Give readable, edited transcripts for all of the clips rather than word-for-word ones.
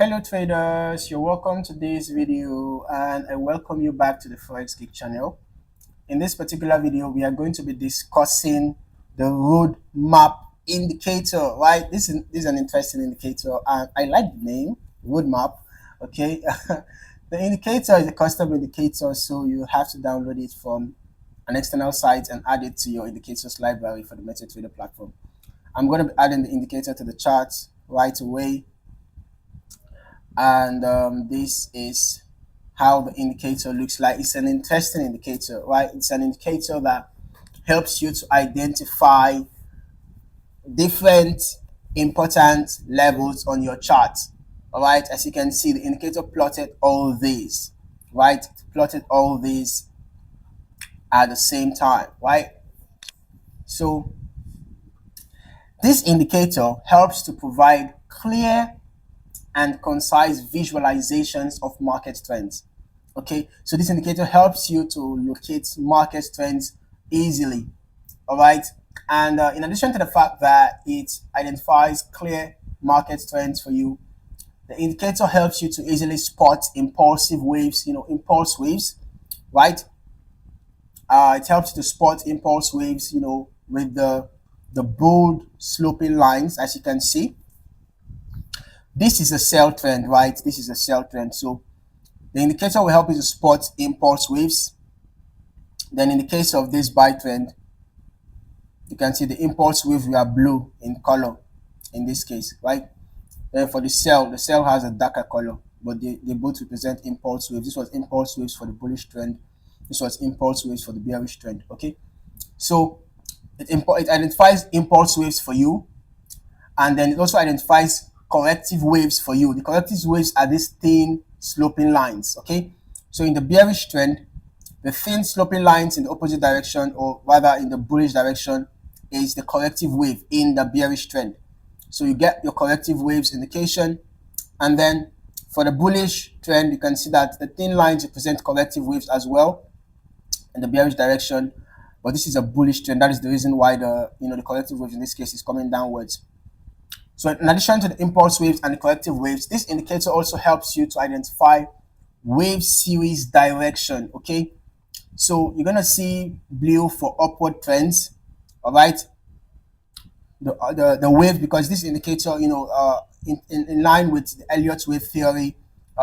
Hello traders, you're welcome to this video and I welcome you back to the Forex Geek channel. In this particular video, we are going to be discussing the roadmap indicator, right? This is an interesting indicator and I like the name, roadmap, okay? The indicator is a custom indicator, so you have to download it from an external site and add it to your indicators library for the MT4 platform. I'm going to be adding the indicator to the chart right away. And this is how the indicator looks like. It's an interesting indicator, right? It's an indicator that helps you to identify different important levels on your chart. All right, as you can see, the indicator plotted all these, right? It plotted all these at the same time, right? So this indicator helps to provide clear and concise visualizations of market trends. Okay, so this indicator helps you to locate market trends easily. All right, and in addition to the fact that it identifies clear market trends for you, the indicator helps you to easily spot impulsive waves, impulse waves, right? It helps you to spot impulse waves, with the bold sloping lines, as you can see. This is a sell trend, right? This is a sell trend. So the indicator will help you to spot impulse waves. Then in the case of this buy trend, you can see the impulse waves were blue in color in this case, right? Then for the sell has a darker color, but they both represent impulse waves. This was impulse waves for the bullish trend. This was impulse waves for the bearish trend, okay? So it identifies impulse waves for you, and then it also identifies corrective waves for you. The corrective waves are these thin sloping lines, okay? So in the bearish trend, the thin sloping lines in the opposite direction, or rather in the bullish direction, is the corrective wave in the bearish trend. So you get your corrective waves indication, and then for the bullish trend, you can see that the thin lines represent corrective waves as well in the bearish direction, but this is a bullish trend. That is the reason why the corrective waves in this case is coming downwards. So in addition to the impulse waves and the corrective waves, this indicator also helps you to identify wave series direction, okay? So you're going to see blue for upward trends, all right? The wave, because this indicator, in line with the Elliott wave theory,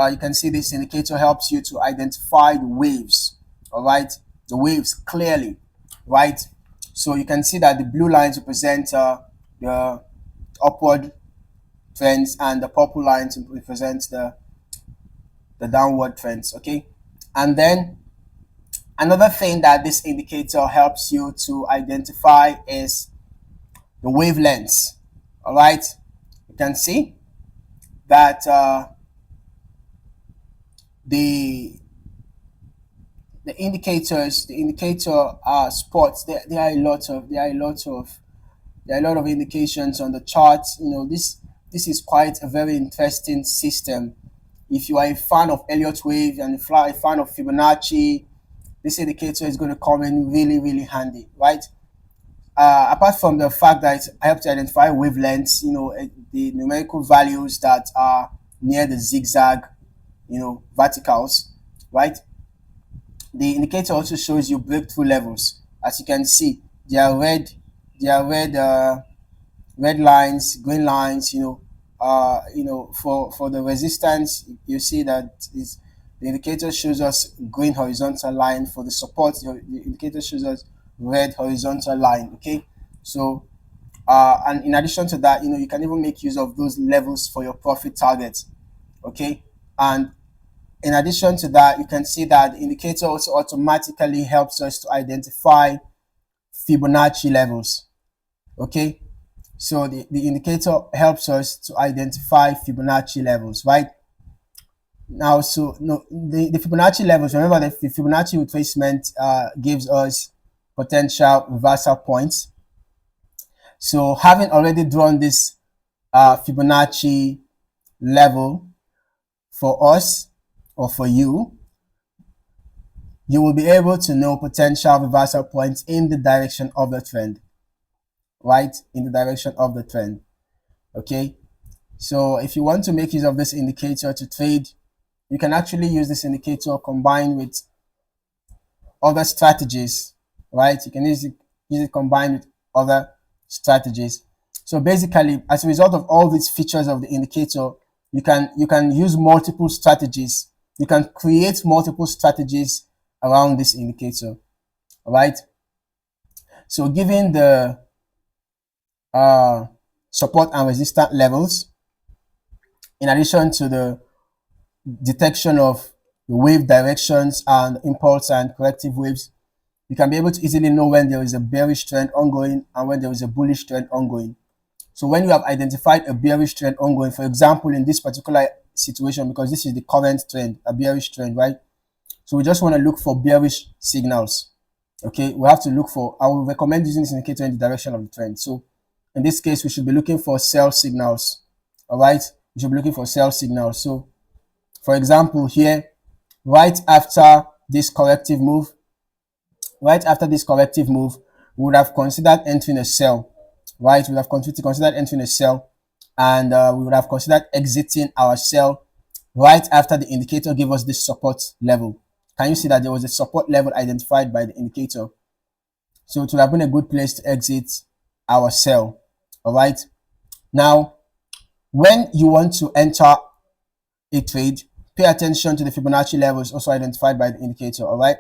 you can see this indicator helps you to identify the waves, all right? The waves clearly, right? So you can see that the blue lines represent the upward trends and the purple lines represent the downward trends, okay? And then another thing that this indicator helps you to identify is the wavelengths, all right? You can see that the indicator spots, there are a lot of indications on the chart. This is quite a very interesting system. If you are a fan of Elliott wave and a fan of Fibonacci, this indicator is going to come in really, really handy, right? Apart from the fact that it helps to identify wavelengths, the numerical values that are near the zigzag, verticals, right? The indicator also shows you breakthrough levels. As you can see, they are red lines, green lines, for the resistance, you see that the indicator shows us green horizontal line. For the support, the indicator shows us red horizontal line, okay? So and in addition to that, you can even make use of those levels for your profit targets, okay? And in addition to that, you can see that the indicator also automatically helps us to identify Fibonacci levels, okay? So the indicator helps us to identify Fibonacci levels, right? Now, so the Fibonacci levels, remember that the Fibonacci retracement gives us potential reversal points. So having already drawn this Fibonacci level for us or for you, you will be able to know potential reversal points in the direction of the trend, right? In the direction of the trend, okay? So if you want to make use of this indicator to trade, you can actually use this indicator combined with other strategies, right? You can use it combined with other strategies. So basically, as a result of all these features of the indicator, you can use multiple strategies. You can create multiple strategies around this indicator, all right? So given the support and resistance levels, in addition to the detection of the wave directions and impulse and corrective waves, you can be able to easily know when there is a bearish trend ongoing and when there is a bullish trend ongoing. So when you have identified a bearish trend ongoing, for example, in this particular situation, because this is the current trend, a bearish trend, right? So we just want to look for bearish signals. Okay, we have to look for, I will recommend using this indicator in the direction of the trend. So in this case, we should be looking for sell signals. All right, we should be looking for sell signals. So for example, here, right after this corrective move, we would have considered entering a sell, right? We would have considered entering a sell, and we would have considered exiting our sell right after the indicator gave us this support level. Can you see that there was a support level identified by the indicator? So it would have been a good place to exit our sell. All right. Now, when you want to enter a trade, pay attention to the Fibonacci levels also identified by the indicator. All right.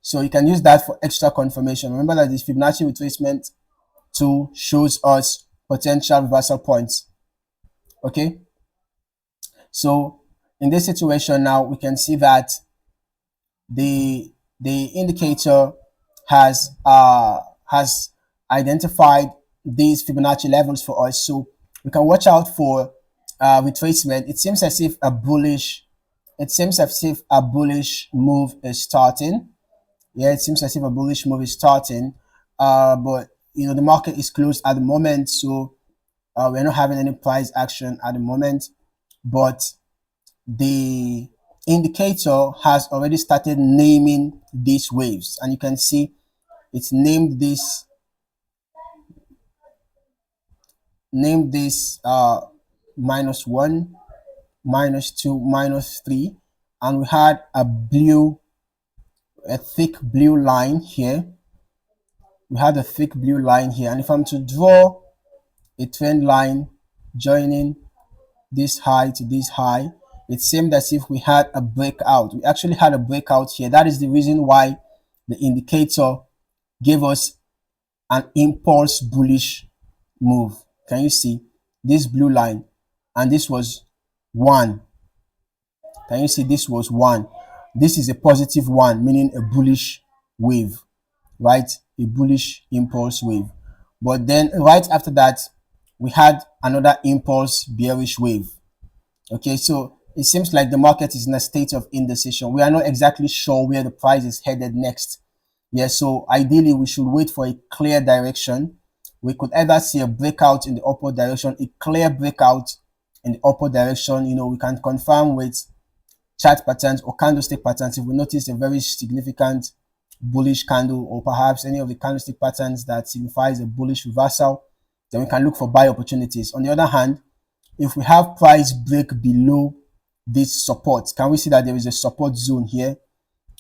So you can use that for extra confirmation. Remember that this Fibonacci retracement tool shows us potential reversal points. Okay. So in this situation now, we can see that the indicator has identified these Fibonacci levels for us. So we can watch out for retracement. It seems as if a bullish move is starting. Yeah, it seems as if a bullish move is starting. But you know, the market is closed at the moment, so we're not having any price action at the moment. But the indicator has already started naming these waves, and you can see it's named this -1, -2, -3, and we had a thick blue line here. We had a thick blue line here, and if I'm to draw a trend line joining this high to this high, it seemed as if we had a breakout. We actually had a breakout here. That is the reason why the indicator gave us an impulse bullish move. Can you see this blue line? And this was 1. Can you see this was 1? This is a positive 1, meaning a bullish wave, right? A bullish impulse wave. But then right after that, we had another impulse bearish wave. Okay, so it seems like the market is in a state of indecision. We are not exactly sure where the price is headed next. Yeah, so ideally we should wait for a clear direction. We could either see a breakout in the upward direction, a clear breakout in the upward direction. You know, we can confirm with chart patterns or candlestick patterns if we notice a very significant bullish candle, or perhaps any of the candlestick patterns that signifies a bullish reversal, then we can look for buy opportunities. On the other hand, if we have price break below this support, can we see that there is a support zone here?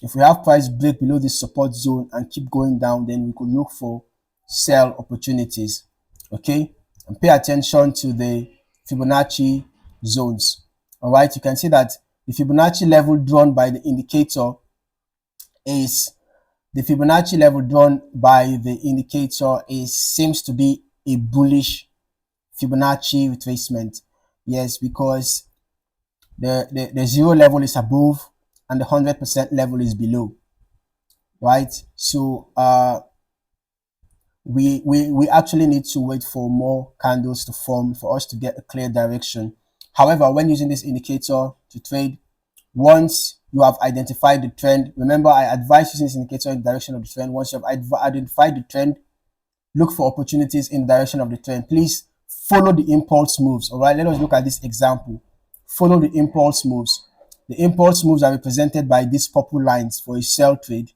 If we have price break below this support zone and keep going down, then we could look for sell opportunities. Okay, and pay attention to the Fibonacci zones. All right, you can see that the Fibonacci level drawn by the indicator is seems to be a bullish Fibonacci retracement. Yes, because the 0 level is above and the 100% level is below, right? So we actually need to wait for more candles to form for us to get a clear direction. However, when using this indicator to trade, once you have identified the trend, remember I advise using this indicator in the direction of the trend. Once you have identified the trend, look for opportunities in the direction of the trend. Please follow the impulse moves. All right, let us look at this example. Follow the impulse moves. The impulse moves are represented by these purple lines for a sell trade,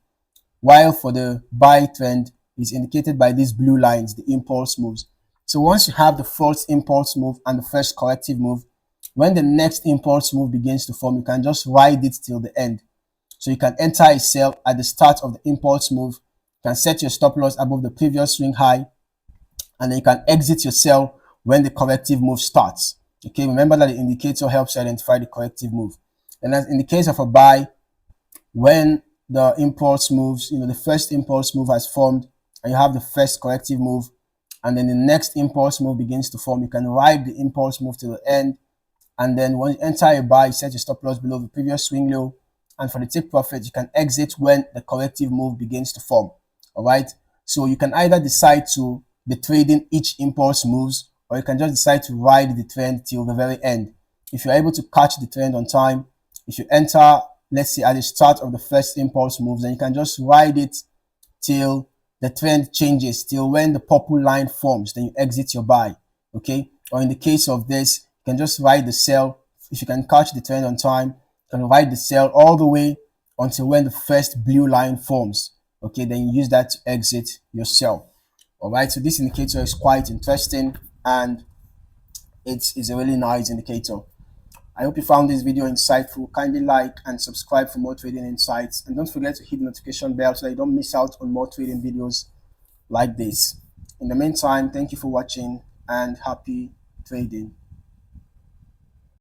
while for the buy trend is indicated by these blue lines, the impulse moves. So once you have the first impulse move and the first corrective move, when the next impulse move begins to form, you can just ride it till the end. So you can enter a sell at the start of the impulse move. You can set your stop loss above the previous swing high, and then you can exit your sell when the corrective move starts. Okay, remember that the indicator helps you identify the corrective move. And as in the case of a buy, when the impulse moves, the first impulse move has formed, and you have the first corrective move, and then the next impulse move begins to form, you can ride the impulse move to the end, and then when you enter a buy, you set your stop loss below the previous swing low, and for the take profit, you can exit when the corrective move begins to form. All right, so you can either decide to be trading each impulse moves, or you can just decide to ride the trend till the very end. If you're able to catch the trend on time, if you enter, let's say at the start of the first impulse moves, then you can just ride it till the trend changes, till when the purple line forms, then you exit your buy. Okay, or in the case of this, you can just ride the sell. If you can catch the trend on time, you can ride the sell all the way until when the first blue line forms. Okay, then you use that to exit your sell. All right, so this indicator is quite interesting, and it's a really nice indicator. I hope you found this video insightful. Kindly like and subscribe for more trading insights, and don't forget to hit the notification bell so that you don't miss out on more trading videos like this. In the meantime, thank you for watching and happy trading.